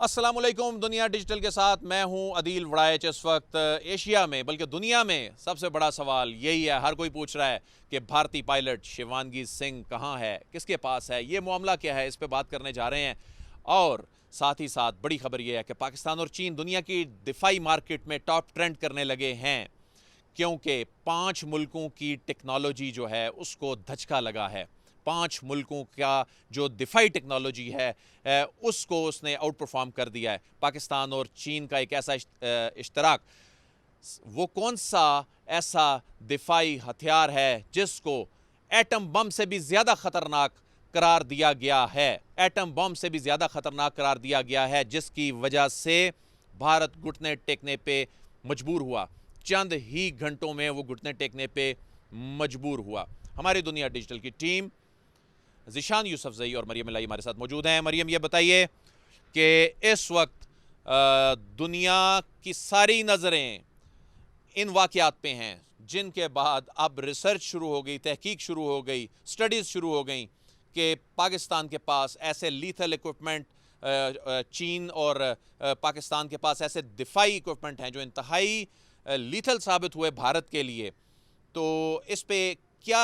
अस्सलाम वालेकुम। दुनिया डिजिटल के साथ मैं हूं अदील वड़ाइच। इस वक्त एशिया में बल्कि दुनिया में सबसे बड़ा सवाल यही है, हर कोई पूछ रहा है कि भारतीय पायलट शिवांगी सिंह कहां है, किसके पास है, ये मामला क्या है, इस पे बात करने जा रहे हैं। और साथ ही साथ बड़ी खबर यह है कि पाकिस्तान और चीन दुनिया की दिफाई मार्केट में टॉप ट्रेंड करने लगे हैं, क्योंकि 5 मुल्कों की टेक्नोलॉजी जो है उसको धचका लगा है। 5 मुल्कों का जो दिफाई टेक्नोलॉजी है उसको उसने आउट परफॉर्म कर दिया है। पाकिस्तान और चीन का एक ऐसा इश्तराक, वो कौन सा ऐसा दिफाई हथियार है जिसको एटम बम से भी ज़्यादा ख़तरनाक करार दिया गया है, एटम बम से भी ज़्यादा ख़तरनाक करार दिया गया है, जिसकी वजह से भारत घुटने टेकने पे मजबूर हुआ। चंद ही घंटों में वो घुटने टेकने पे मजबूर हुआ। हमारी दुनिया डिजिटल की टीम ज़ीशान यूसुफज़ई और मरियम इलाही हमारे साथ मौजूद हैं। मरियम, ये बताइए कि इस वक्त दुनिया की सारी नज़रें इन वाक़यात पे हैं, जिनके बाद अब रिसर्च शुरू हो गई, तहकीक शुरू हो गई, स्टडीज़ शुरू हो गई कि पाकिस्तान के पास ऐसे लीथल इक्विपमेंट, चीन और पाकिस्तान के पास ऐसे दिफाई इक्विपमेंट हैं जो इंतहाई लीथल साबित हुए भारत के लिए। तो इस पे क्या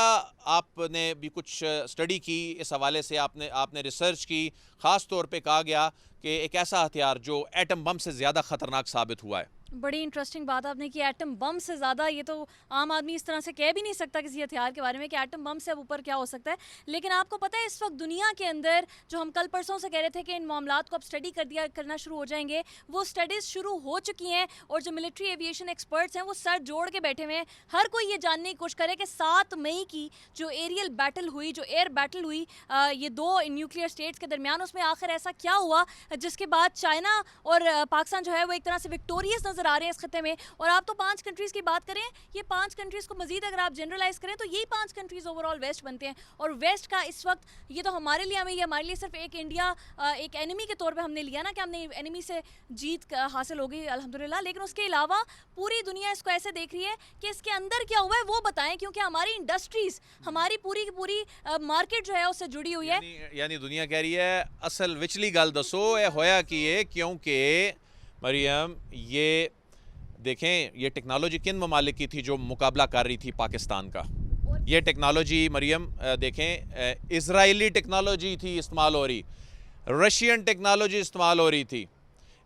आपने भी कुछ स्टडी की, इस हवाले से आपने रिसर्च की? ख़ास तौर पे कहा गया कि एक ऐसा हथियार जो एटम बम से ज़्यादा ख़तरनाक साबित हुआ है। बड़ी इंटरेस्टिंग बात आपने की, एटम बम से ज़्यादा। ये तो आम आदमी इस तरह से कह भी नहीं सकता किसी हथियार के बारे में कि एटम बम से अब ऊपर क्या हो सकता है। लेकिन आपको पता है इस वक्त दुनिया के अंदर, जो हम कल परसों से कह रहे थे कि इन मामलात को अब स्टडी करना शुरू हो जाएंगे, वो स्टडीज़ शुरू हो चुकी हैं। और जो मिलिट्री एविएशन एक्सपर्ट्स हैं वो सर जोड़ के बैठे हुए हैं। हर कोई ये जानने की कोशिश करे कि 7 मई की जो एरियल बैटल हुई, जो एयर बैटल हुई ये 2 न्यूक्लियर स्टेट्स के दरमियान, उसमें आखिर ऐसा क्या हुआ जिसके बाद चाइना और पाकिस्तान जो है वो एक तरह से विक्टोरियस नज़र आ रहे हैं इस खत्ते में। और आप तो 5 कंट्रीज़ की बात करें, ये 5 कंट्रीज़ को मजीद अगर आप जनरलाइज करें तो यही 5 कंट्रीज़ ओवरऑल वेस्ट बनते हैं। और वेस्ट का इस वक्त ये तो हमारे लिए सिर्फ एक इंडिया एक एनिमी के तौर पे हमने लिया ना, कि हमने एनिमी से जीत हासिल हो गई अल्हम्दुलिल्लाह। लेकिन उसके अलावा पूरी दुनिया इसको ऐसे देख रही है कि इसके अंदर क्या हुआ है वो बताएं, क्योंकि हमारी इंडस्ट्रीज़, हमारी पूरी की पूरी मार्केट जो है उससे जुड़ी हुई है। यानी दुनिया कह रही है असल विचली गल दसो ये होया कि ये, क्योंकि मरियम ये देखें, ये टेक्नोलॉजी किन ममालिक की थी जो मुकाबला कर रही थी पाकिस्तान का। ये टेक्नोलॉजी मरियम देखें, इजरायली टेक्नोलॉजी थी इस्तेमाल हो रही, रशियन टेक्नोलॉजी इस्तेमाल हो रही थी,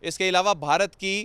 इसके अलावा भारत की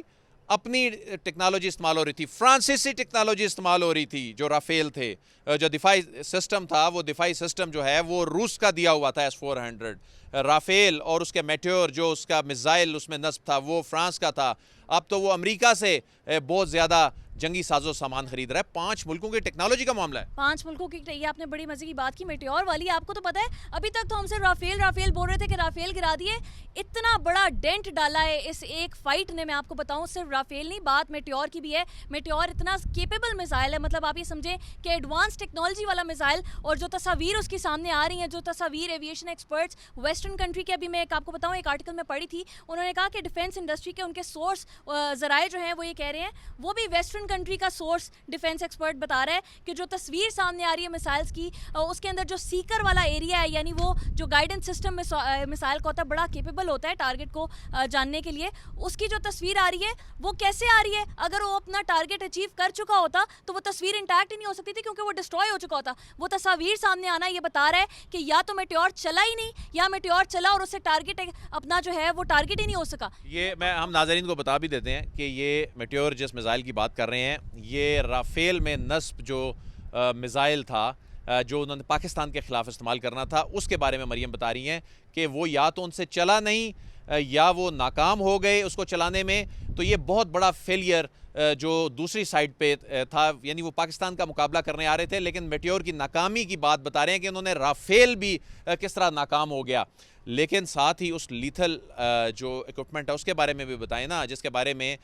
अपनी टेक्नोलॉजी इस्तेमाल हो रही थी, फ्रांसीसी टेक्नोलॉजी इस्तेमाल हो रही थी। जो राफेल थे, जो दिफाई सिस्टम था, वो दिफाई सिस्टम जो है वो रूस का दिया हुआ था, S-400 राफेल, और उसके मेट्योर जो उसका मिसाइल उसमें नस्ब था वो फ्रांस का था। अब तो वो अमेरिका से बहुत ज़्यादा जंगी साजो सामान खरीद रहा है। 5 मुल्कों की टेक्नोलॉजी का मामला है। 5 मुल्कों की, ये आपने बड़ी मजे की बात की मेटेओर वाली। आपको तो पता है अभी तक तो हम सिर्फ राफेल बोल रहे थे कि राफेल गिरा दिए। इतना बड़ा डेंट डाला है इस एक फाइट ने, मैं आपको बताऊं, सिर्फ राफेल नहीं, बात मेटेओर की भी है। मेटेओर इतना केपेबल मिसाइल है, मतलब आप ये समझें कि एडवांस टेक्नोलॉजी वाला मिसाइल। और जो तस्वीर उसकी सामने आ रही हैं, जो तस्वीर एविएशन एक्सपर्ट्स वेस्टर्न कंट्री के, अभी मैं आपको बताऊँ एक आर्टिकल में पढ़ी थी, उन्होंने कहा कि डिफेंस इंडस्ट्री के उनके सोर्स जराए जो हैं वो ये कह रहे हैं, वो भी वेस्टर्न कंट्री का सोर्स डिफेंस एक्सपर्ट बता रहा है कि जो तस्वीर सामने आ रही है मिसाइल्स की, उसके अंदर जो सीकर वाला एरिया है, यानी वो जो गाइडेंस सिस्टम मिसाइल का होता है, बड़ा केपेबल होता है टारगेट को जानने के लिए, उसकी जो तस्वीर आ रही है वो कैसे आ रही है? अगर वो अपना टारगेट अचीव कर चुका होता तो वो तस्वीर इंटैक्ट ही नहीं हो सकती थी, क्योंकि वो डिस्ट्रॉय हो चुका होता। वो तस्वीर सामने आना ये बता रहा है कि या तो मेटेओर चला ही नहीं, या मेटेओर चला और उससे टारगेट अपना जो है वो टारगेट ही नहीं हो सका। ये हम नाज़रीन को बता भी देते हैं कि ये मेटेओर जिस मिसाइल की बात कर रहे हैं, ये राफेल में नस्ब जो मिसाइल था जो उन्होंने पाकिस्तान के ख़िलाफ़ इस्तेमाल करना था, उसके बारे में मरियम बता रही हैं कि वो या तो उनसे चला नहीं या वो नाकाम हो गए उसको चलाने में। तो ये बहुत बड़ा फेलियर जो दूसरी साइड पे था, यानी वो पाकिस्तान का मुकाबला करने आ रहे थे, लेकिन मेटेओर की नाकामी की बात बता रहे हैं कि उन्होंने राफेल भी किस तरह नाकाम हो गया। लेकिन साथ ही उस लीथल जो इक्विपमेंट है उसके बारे में भी बताएं ना, जिसके बारे में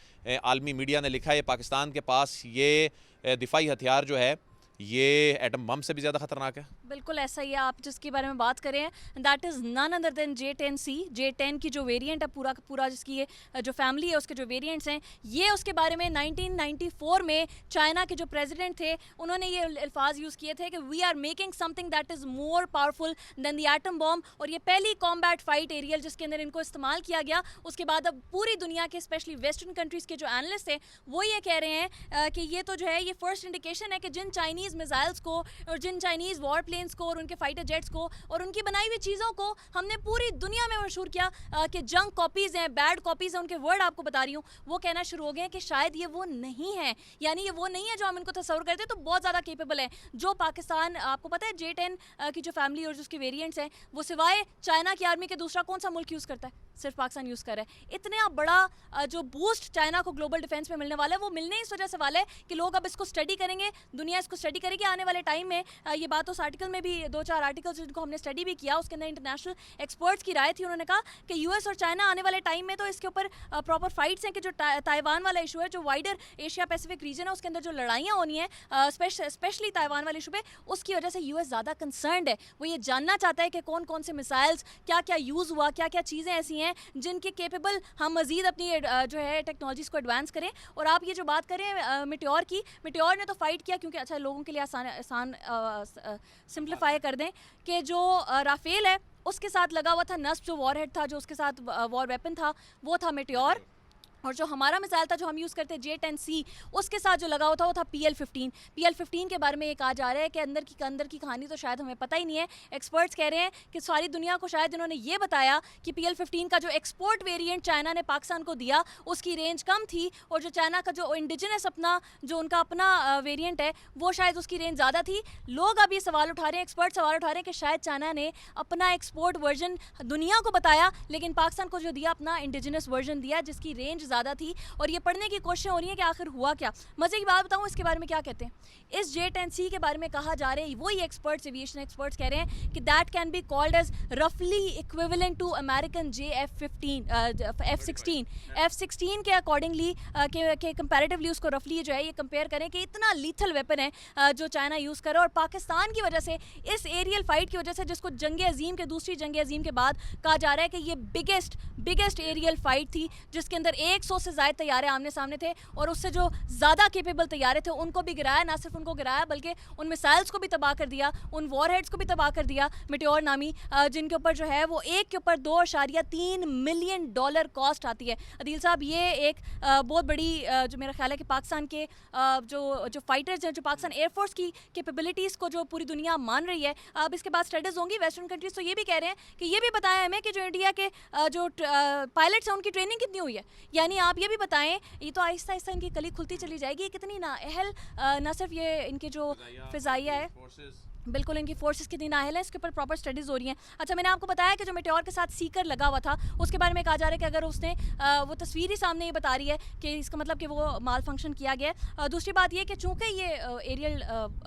आलमी मीडिया ने लिखा है पाकिस्तान के पास ये दिफाई हथियार जो है ये एटम बम से भी ज़्यादा ख़तरनाक है। बिल्कुल ऐसा ही है, आप जिसके बारे में बात कर रहे हैं that is none other than J10C। J10 की जो वेरिएंट है पूरा का पूरा, जिसकी ये जो फैमिली है उसके जो वेरिएंट्स हैं, ये उसके बारे में 1994 में चाइना के जो प्रेसिडेंट थे उन्होंने ये अल्फाज यूज़ किए थे कि we are making something that is more powerful than the atom bomb. और ये पहली कॉम्बैट फाइट एरियल जिसके अंदर इनको इस्तेमाल किया गया। उसके बाद अब पूरी दुनिया के स्पेशली वेस्टर्न कंट्रीज़ के जो एनालिस्ट थे वो ये कह रहे हैं कि ये तो जो है ये फर्स्ट इंडिकेशन है कि जिन चाइनीज़ मिसाइल्स को और जिन चाइनीज़ वॉर प्लेन्स को और उनके फाइटर जेट्स को और उनकी बनाई हुई चीज़ों को हमने पूरी दुनिया में मशहूर किया कि जंक कॉपीज़ हैं, बैड कॉपीज़ हैं, उनके वर्ड आपको बता रही हूँ, वो कहना शुरू हो गए हैं कि शायद ये वो नहीं है, यानी ये वो नहीं है जो हम इनको तस्वर करते हैं। तो बहुत ज़्यादा केपेबल है जो पाकिस्तान, आपको पता है J10 की जो फैमिली और जो उसके वेरिएंट्स हैं वो सिवाय चाइना की आर्मी के दूसरा कौन सा मुल्क यूज़ करता है? सिर्फ पाकिस्तान यूज़ कर रहा है। इतना बड़ा जो बूस्ट चाइना को ग्लोबल डिफेंस में मिलने वाला है वो मिलने इस वजह से वाला है कि लोग अब इसको स्टडी करेंगे, दुनिया इसको स्टडी करेगी आने वाले टाइम में। ये बात उस आर्टिकल में भी 2-4 आर्टिकल्स जिनको हमने स्टडी भी किया उसके अंदर इंटरनेशनल एक्सपर्ट्स की राय थी। उन्होंने कहा कि यूएस और चाइना आने वाले टाइम में तो इसके ऊपर प्रॉपर फाइट्स हैं कि जो ताइवान वाला इशू है, जो वाइडर एशिया पैसिफिक रीजन है उसके अंदर जो लड़ाइयाँ होनी है स्पेशली ताइवान वाले इशू पे, उसकी वजह से यूएस ज़्यादा कंसर्न्ड है। वो ये जानना चाहता है कि कौन कौन से मिसाइल्स क्या क्या यूज़ हुआ, क्या क्या चीज़ें ऐसी हैं जिनके केपेबल हम मज़ीद अपनी जो है टेक्नोलॉजीज़ को एडवांस करें। और आप ये जो बात करें मिट्योर की, मिट्योर ने तो फाइट किया क्योंकि अच्छा लोगों के लिए आसान सिंप्लीफाई कर दें कि जो राफेल है उसके साथ लगा हुआ था नस्ब, जो वॉरहेड था, जो उसके साथ वॉर वेपन था वो था मिट्योर। और जो हमारा मिसाइल था जो हम यूज़ करते हैं J10C, उसके साथ जो लगा हुआ था वो था PL-15। PL-15 के बारे में ये कहा जा रहा है कि अंदर की कहानी तो शायद हमें पता ही नहीं है। एक्सपर्ट्स कह रहे हैं कि सारी दुनिया को शायद इन्होंने ये बताया कि PL-15 का जो एक्सपोर्ट वेरिएंट चाइना ने पाकिस्तान को दिया उसकी रेंज कम थी, और जो चाइना का जो इंडिजिनस जो उनका अपना वेरिएंट है वो शायद उसकी रेंज ज़्यादा थी। लोग अब ये सवाल उठा रहे हैं, एक्सपर्ट सवाल उठा रहे हैं कि शायद चाइना ने अपना एक्सपोर्ट वर्जन दुनिया को बताया लेकिन पाकिस्तान को जो दिया अपना इंडिजिनस वर्जन दिया जिसकी रेंज ज़्यादा थी। और ये पढ़ने की कोशिश हो रही है कि आखिर हुआ क्या। मज़े की बात बताऊँ इसके बारे में क्या कहते हैं, इस J10C के बारे में कहा जा रहा है, वही एक्सपर्ट्स, एविएशन एक्सपर्ट्स कह रहे हैं कि that can be called as रफली इक्विवेलेंट टू अमेरिकन F-16 के अकॉर्डिंगली के कंपैरेटिवली उसको रफली जो है ये कंपेयर करें कि इतना लीथल वेपन है जो चाइना यूज़ कर रहा है। और पाकिस्तान की वजह से, इस एरियल फाइट की वजह से जिसको जंग अजीम के दूसरी जंग अजीम के बाद कहा जा रहा है कि ये बिगेस्ट एरियल फाइट थी जिसके अंदर 100 से ज़्यादा तैयारे आमने सामने थे, और उससे जो ज़्यादा केपेबल तैयारे थे उनको भी गिराया, ना सिर्फ उनको गिराया बल्कि उन मिसाइल्स को भी तबाह कर दिया, उन वॉरहेड्स को भी तबाह कर दिया, मिट्योर नामी, जिनके ऊपर जो है वो एक के ऊपर $2.3 मिलियन कॉस्ट आती है। अदील साहब, ये एक बहुत बड़ी जो मेरा ख्याल है कि पाकिस्तान के जो फाइटर्स हैं, जो पाकिस्तान एयरफोर्स की कैपेबिलिटीज़ को जो पूरी दुनिया मान रही है, अब इसके बाद स्टडीज़ होंगी वेस्टर्न कंट्रीज़ तो ये भी कह रहे हैं कि ये भी बताया हमें कि जो इंडिया के जो पायलट्स हैं उनकी ट्रेनिंग कितनी हुई है। यानी आप ये भी बताएं, ये तो आहिस्ता आहिस्ता इनकी कली खुलती चली जाएगी, कितनी नाअहल ना सिर्फ ये इनके जो फ़िज़ाइया है, बिल्कुल इनकी फोर्सेस कितनी नाअहल है, इसके ऊपर प्रॉपर स्टडीज़ हो रही हैं। अच्छा, मैंने आपको बताया कि जो मेटेओर के साथ सीकर लगा हुआ था उसके बारे में कहा जा रहा है कि अगर उसने वो तस्वीर ही सामने ये बता रही है कि इसका मतलब कि वो माल फंक्शन किया गया है। दूसरी बात ये कि चूँकि ये एरियल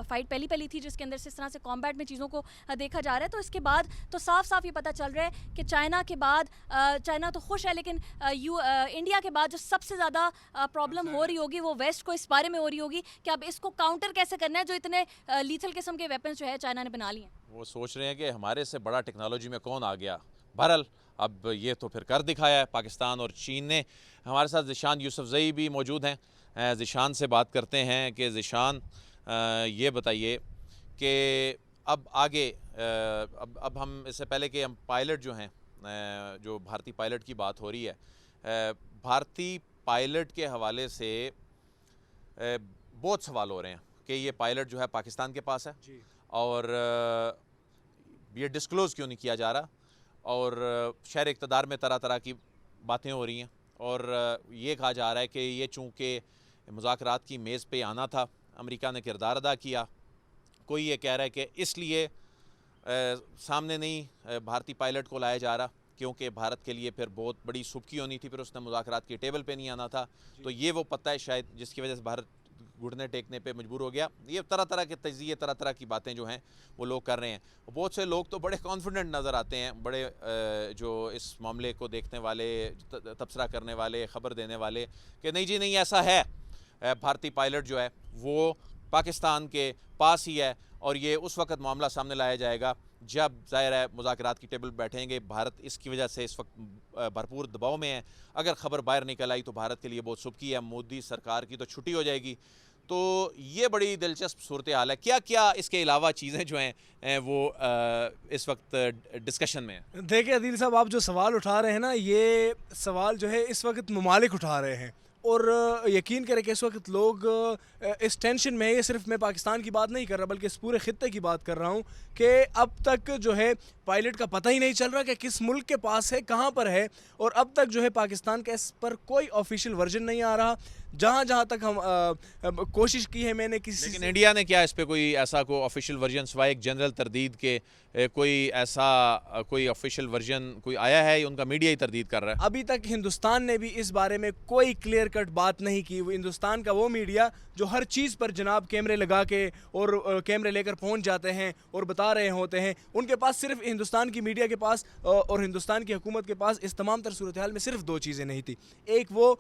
फाइट पहली थी जिसके अंदर से इस तरह से कॉम्बैट में चीज़ों को देखा जा रहा है, तो इसके बाद तो साफ ये पता चल रहा है कि चाइना के बाद, चाइना तो खुश है लेकिन इंडिया के बाद जो सबसे ज़्यादा प्रॉब्लम हो रही होगी वो वेस्ट को इस बारे में हो रही होगी कि अब इसको काउंटर कैसे करना है जो इतने लीथल किस्म के वेपन्स है चाइना ने बना लिए। वो सोच रहे हैं कि हमारे से बड़ा टेक्नोलॉजी में कौन आ गया। बहरहाल अब ये तो फिर कर दिखाया है पाकिस्तान और चीन ने। हमारे साथ ज़िशान यूसुफजई भी मौजूद हैं। ज़िशान से बात करते हैं कि ज़िशान, ये बताइए कि अब आगे, अब हम इससे पहले कि हम पायलट जो हैं, जो भारतीय पायलट की बात हो रही है, भारतीय पायलट के हवाले से बहुत सवाल हो रहे हैं कि ये पायलट जो है पाकिस्तान के पास है जी, और ये डिस्क्लोज़ क्यों नहीं किया जा रहा, और शहर इक़्तिदार में तरह तरह की बातें हो रही हैं, और ये कहा जा रहा है कि ये चूँकि मुज़ाकरात की मेज़ पे आना था, अमेरिका ने किरदार अदा किया। कोई ये कह रहा है कि इसलिए सामने नहीं भारतीय पायलट को लाया जा रहा क्योंकि भारत के लिए फिर बहुत बड़ी सुबकी होनी थी, फिर उसने मुज़ाकरात की टेबल पे नहीं आना था, तो ये वो पता है शायद जिसकी वजह से भारत घुटने टेकने पे मजबूर हो गया। ये तरह तरह के तजिए, तरह तरह की बातें जो हैं वो लोग कर रहे हैं। बहुत से लोग तो बड़े कॉन्फिडेंट नज़र आते हैं, बड़े जो इस मामले को देखने वाले, तबसरा करने वाले, ख़बर देने वाले, कि नहीं जी नहीं ऐसा है, भारतीय पायलट जो है वो पाकिस्तान के पास ही है اور یہ اس وقت معاملہ سامنے لایا جائے گا جب ظاہر ہے مذاکرات کی ٹیبل بیٹھیں گے. بھارت اس کی وجہ سے اس وقت بھرپور دباؤ میں ہے. اگر خبر باہر نکل آئی تو بھارت کے لیے بہت سبکی ہے, مودی سرکار کی تو چھٹی ہو جائے گی. تو یہ بڑی دلچسپ صورتحال ہے. کیا کیا اس کے علاوہ چیزیں جو ہیں وہ اس وقت ڈسکشن میں ہیں؟ دیکھیں عدیل صاحب, آپ جو سوال اٹھا رہے ہیں نا, یہ سوال جو ہے اس وقت ممالک اٹھا رہے ہیں, اور یقین کریں کہ اس وقت لوگ اس ٹینشن میں, یہ صرف میں پاکستان کی بات نہیں کر رہا بلکہ اس پورے خطے کی بات کر رہا ہوں, کہ اب تک جو ہے پائلٹ کا پتہ ہی نہیں چل رہا کہ کس ملک کے پاس ہے, کہاں پر ہے, اور اب تک جو ہے پاکستان کا اس پر کوئی آفیشیل ورژن نہیں آ رہا. جہاں تک ہم کوشش کی ہے میں نے کسی لیکن انڈیا نے کیا اس پہ کوئی ایسا کوئی آفیشیل ورژن سوائے ایک جنرل تردید کے کوئی ایسا کوئی آفیشیل ورژن کوئی آیا ہے؟ ان کا میڈیا ہی تردید کر رہا ہے. ابھی تک ہندوستان نے بھی اس بارے میں کوئی کلیئر کٹ بات نہیں کی. ہندوستان کا وہ میڈیا جو ہر چیز پر جناب کیمرے لگا کے اور کیمرے لے کر پہنچ جاتے ہیں اور بتا رہے ہوتے ہیں, ان کے پاس صرف ہندوستان کی میڈیا کے پاس اور ہندوستان کی حکومت کے پاس اس تمام تر صورتحال میں صرف دو چیزیں نہیں تھی. ایک وہ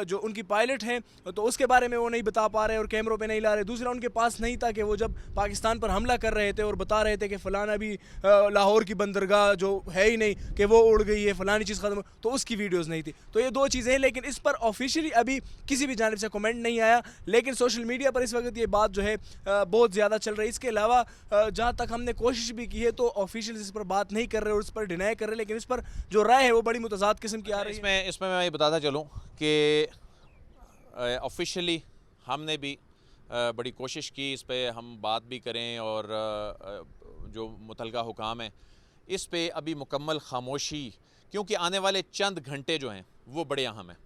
جو ان کی پائلٹ ہیں تو اس کے بارے میں وہ نہیں بتا پا رہے اور کیمروں پہ نہیں لا رہے. دوسرا ان کے پاس نہیں تھا کہ وہ جب پاکستان پر حملہ کر رہے تھے اور بتا رہے تھے کہ فلانا بھی لاہور کی بندرگاہ جو ہے ہی نہیں کہ وہ اڑ گئی ہے, فلانی چیز ختم, تو اس کی ویڈیوز نہیں تھی. تو یہ دو چیزیں ہیں, لیکن اس پر آفیشیلی ابھی کسی بھی جانب سے کمنٹ نہیں آیا. لیکن سوشل میڈیا پر اس وقت یہ بات جو ہے بہت زیادہ چل رہی ہے. اس کے علاوہ جہاں تک ہم نے کوشش بھی کی ہے تو آفیشیل اس پر بات نہیں کر رہے اور اس پر ڈینائی کر رہے, لیکن اس پر جو رائے ہے وہ بڑی متضاد قسم کی آ رہی ہے. اس میں میں یہ بتاتا چلوں کہ آفیشیلی ہم نے بھی بڑی کوشش کی اس پہ ہم بات بھی کریں, اور جو متعلقہ حکام ہیں اس پہ ابھی مکمل خاموشی, کیونکہ آنے والے چند گھنٹے جو ہیں وہ بڑے اہم ہیں.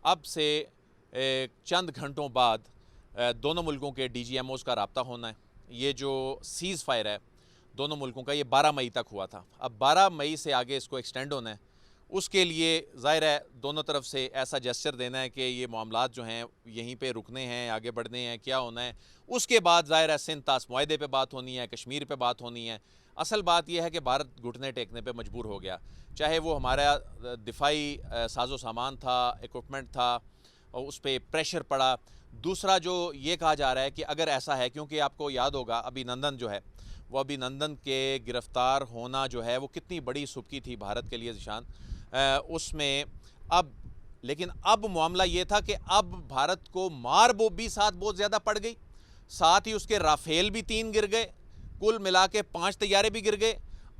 اب سے چند گھنٹوں بعد دونوں ملکوں کے ڈی جی ایم اوز کا رابطہ ہونا ہے. یہ جو سیز فائر ہے دونوں ملکوں کا, یہ 12 مئی تک ہوا تھا. اب 12 مئی سے آگے اس کو ایکسٹینڈ ہونا ہے. اس کے لیے ظاہر ہے دونوں طرف سے ایسا جیسچر دینا ہے کہ یہ معاملات جو ہیں یہیں پہ رکنے ہیں, آگے بڑھنے ہیں, کیا ہونا ہے. اس کے بعد ظاہر ہے سندھ طاس معاہدے پہ بات ہونی ہے, کشمیر پہ بات ہونی ہے. اصل بات یہ ہے کہ بھارت گھٹنے ٹیکنے پہ مجبور ہو گیا, چاہے وہ ہمارا دفاعی ساز و سامان تھا, ایکوپمنٹ تھا, اور اس پہ پریشر پڑا. دوسرا جو یہ کہا جا رہا ہے کہ اگر ایسا ہے, کیونکہ آپ کو یاد ہوگا ابھی نندن جو ہے وہ ابھی نندن کے گرفتار ہونا جو ہے وہ کتنی بڑی سبکی تھی بھارت کے لیے ذیشان, اس میں لیکن اب معاملہ یہ تھا کہ اب بھارت کو مار بھی ساتھ بہت زیادہ پڑ گئی, ساتھ ہی اس کے رافیل بھی 3 گر گئے, کل ملا کے 5 طیارے بھی گر گئے.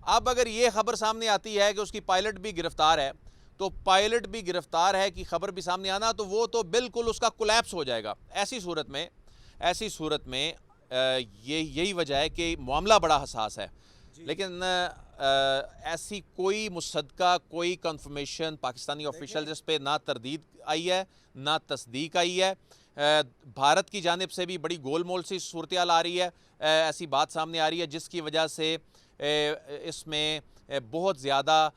اب اگر یہ خبر سامنے آتی ہے کہ اس کی پائلٹ بھی گرفتار ہے, تو پائلٹ بھی گرفتار ہے کی خبر بھی سامنے آنا تو وہ تو بالکل اس کا کولیپس ہو جائے گا. ایسی صورت میں یہی وجہ ہے کہ معاملہ بڑا حساس ہے. لیکن ایسی کوئی مصدقہ, کوئی کنفرمیشن پاکستانی آفیشل جس پہ نہ تردید آئی ہے نہ تصدیق آئی ہے. بھارت کی جانب سے بھی بڑی گول مول سی صورتحال آ رہی ہے, ایسی بات سامنے آ رہی ہے جس کی وجہ سے اس میں بہت زیادہ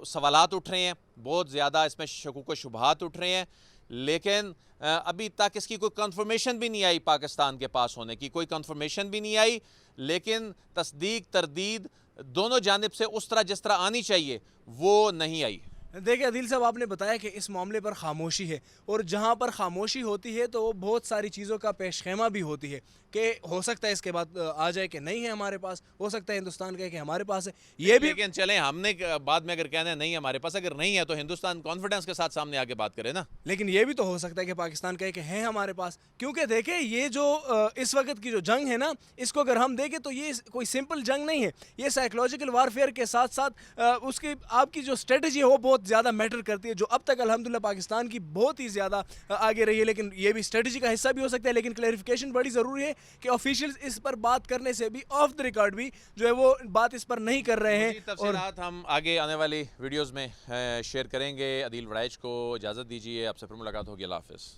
سوالات اٹھ رہے ہیں, بہت زیادہ اس میں شکوک و شبہات اٹھ رہے ہیں. لیکن ابھی تک اس کی کوئی کنفرمیشن بھی نہیں آئی, پاکستان کے پاس ہونے کی کوئی کنفرمیشن بھی نہیں آئی. لیکن تصدیق تردید دونوں جانب سے اس طرح جس طرح آنی چاہیے وہ نہیں آئی. دیکھیں عدیل صاحب, آپ نے بتایا کہ اس معاملے پر خاموشی ہے, اور جہاں پر خاموشی ہوتی ہے تو وہ بہت ساری چیزوں کا پیش خیمہ بھی ہوتی ہے کہ ہو سکتا ہے اس کے بعد آ جائے کہ نہیں ہے ہمارے پاس, ہو سکتا ہے ہندوستان کہے کہ ہمارے پاس ہے. یہ بھی لیکن چلیں ہم نے بعد میں اگر کہنا ہے نہیں ہمارے پاس, اگر نہیں ہے تو ہندوستان کانفیڈنس کے ساتھ سامنے آگے بات کرے نا. لیکن یہ بھی تو ہو سکتا ہے کہ پاکستان کہے کہ ہیں ہمارے پاس, کیونکہ دیکھیں یہ جو اس وقت کی جو جنگ ہے نا, اس کو اگر ہم دیکھیں تو یہ کوئی سمپل جنگ نہیں ہے. یہ سائیکلوجیکل وارفیئر کے ساتھ ساتھ اس کی آپ کی جو اسٹریٹجی ہے وہ بہت زیادہ میٹر کرتی ہے, جو اب تک الحمدللہ پاکستان کی بہت ہی زیادہ آگے رہی ہے. لیکن یہ بھی اسٹریٹجی کا حصہ بھی ہو سکتا ہے. لیکن کلیریفیکیشن بڑی ضروری ہے کہ آفیشیلز اس پر بات کرنے سے بھی آف دا ریکارڈ بھی جو ہے وہ بات اس پر نہیں کر رہے ہیں. تفصیلات ہم آگے آنے والی ویڈیوز میں شیئر کریں گے. عدیل وڑائچ کو اجازت دیجیے, آپ سے پھر ملاقات ہوگی. اللہ حافظ.